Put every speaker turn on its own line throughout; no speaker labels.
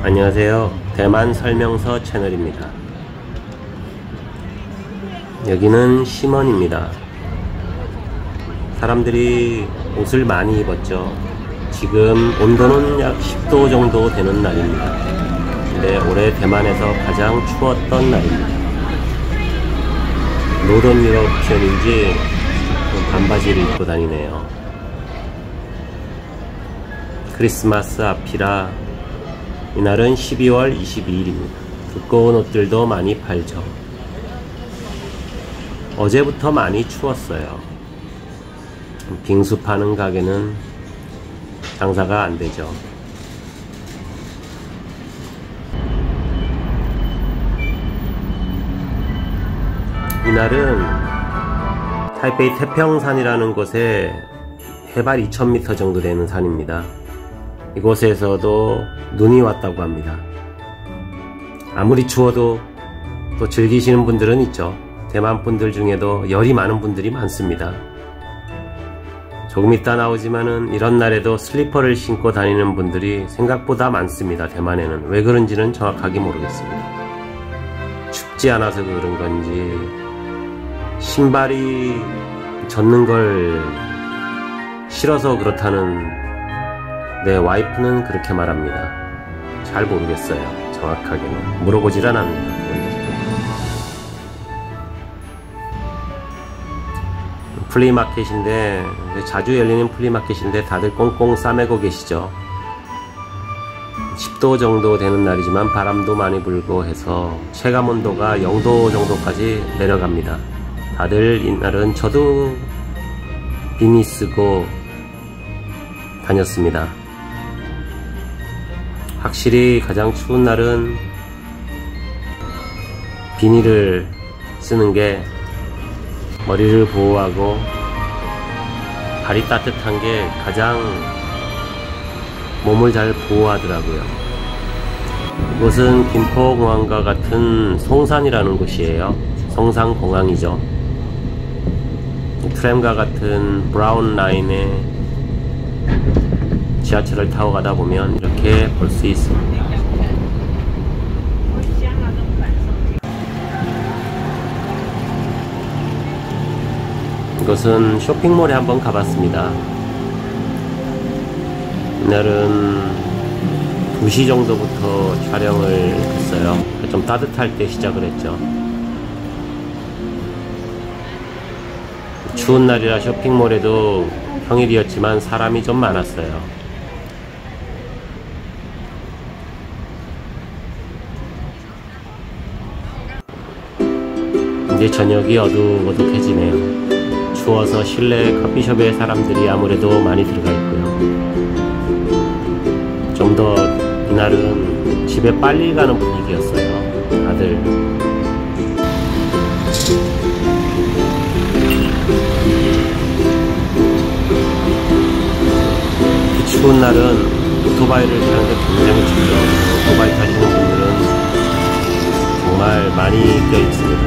안녕하세요. 대만 설명서 채널입니다. 여기는 심원입니다. 사람들이 옷을 많이 입었죠. 지금 온도는 약 10도 정도 되는 날입니다. 근데 올해 대만에서 가장 추웠던 날입니다. 노던 유럽편인지 반바지를 입고 다니네요. 크리스마스 앞이라 이날은 12월 22일입니다. 두꺼운 옷들도 많이 팔죠. 어제부터 많이 추웠어요. 빙수 파는 가게는 장사가 안 되죠. 이날은 타이베이 태평산이라는 곳에 해발 2000m 정도 되는 산입니다. 이곳에서도 눈이 왔다고 합니다. 아무리 추워도 또 즐기시는 분들은 있죠. 대만 분들 중에도 열이 많은 분들이 많습니다. 조금 이따 나오지만은 이런 날에도 슬리퍼를 신고 다니는 분들이 생각보다 많습니다. 대만에는. 왜 그런지는 정확하게 모르겠습니다. 춥지 않아서 그런 건지 신발이 젖는 걸 싫어서 그렇다는 내 와이프는 그렇게 말합니다. 잘 모르겠어요. 정확하게는 물어보질 않았습니다. 플리마켓인데, 자주 열리는 플리마켓인데 다들 꽁꽁 싸매고 계시죠. 10도 정도 되는 날이지만 바람도 많이 불고 해서 체감온도가 0도 정도까지 내려갑니다. 다들 이날은 저도 비니 쓰고 다녔습니다. 확실히 가장 추운 날은 비닐을 쓰는 게 머리를 보호하고 발이 따뜻한 게 가장 몸을 잘 보호하더라고요. 이곳은 김포공항과 같은 송산이라는 곳이에요. 송산공항이죠. 트램과 같은 브라운 라인에 지하철을 타고 가다 보면 이렇게 볼 수 있습니다. 이것은 쇼핑몰에 한번 가봤습니다. 이날은 2시 정도부터 촬영을 했어요. 좀 따뜻할 때 시작을 했죠. 추운 날이라 쇼핑몰에도 평일이었지만 사람이 좀 많았어요. 이제 저녁이 어둑어둑해지네요. 추워서 실내 커피숍에 사람들이 아무래도 많이 들어가 있고요. 좀 더 이날은 집에 빨리 가는 분위기였어요. 다들 이 추운 날은 오토바이를 타는데 굉장히 춥죠. 오토바이 타시는 분들은 정말 많이 껴있습니다.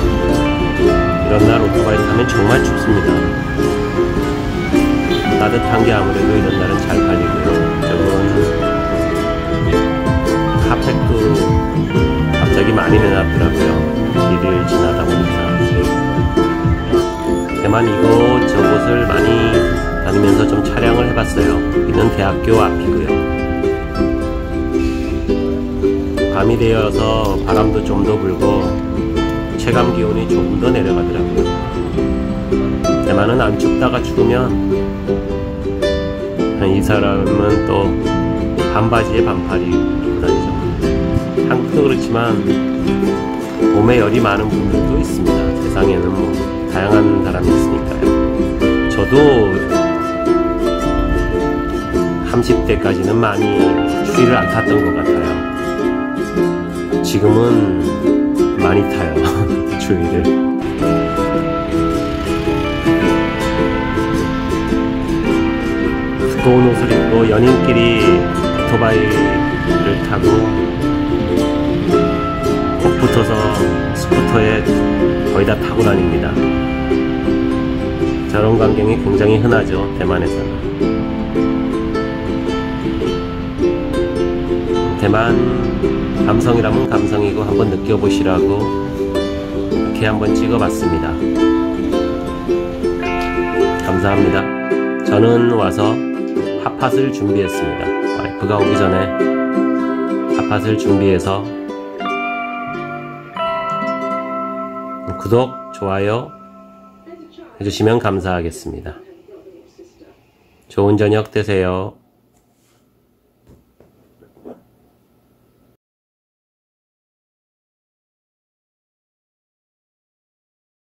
이런 날 오토바이 타면 정말 춥습니다. 따뜻한 게 아무래도 이런 날은 잘 팔리고요. 저건 핫팩도 갑자기 많이 내놨더라고요. 길을 지나다 보니까. 대만 이곳저곳을 많이 다니면서 좀 촬영을 해봤어요. 여기는 대학교 앞이고요. 밤이 되어서 바람도 좀 더 불고 체감 기온이 조금 더 내려가더라고요. 대만은 안 춥다가 추우면 이 사람은 또 반바지에 반팔이 입고 다니죠. 한국도 그렇지만 몸에 열이 많은 분들도 있습니다. 세상에는 뭐 다양한 사람이 있으니까요. 저도 30대까지는 많이 추위를 안 탔던 것 같아요. 지금은 많이 타요. 추위를. 두꺼운 옷을 입고 연인끼리 오토바이를 타고 꼭 붙어서 스쿠터에 거의 다 타고 다닙니다. 저런 광경이 굉장히 흔하죠, 대만에서는. 대만 감성이라면 감성이고 한번 느껴보시라고 이렇게 한번 찍어봤습니다. 감사합니다. 저는 와서 핫팟을 준비했습니다. 와이프가 오기 전에 핫팟을 준비해서 구독, 좋아요 해주시면 감사하겠습니다. 좋은 저녁 되세요.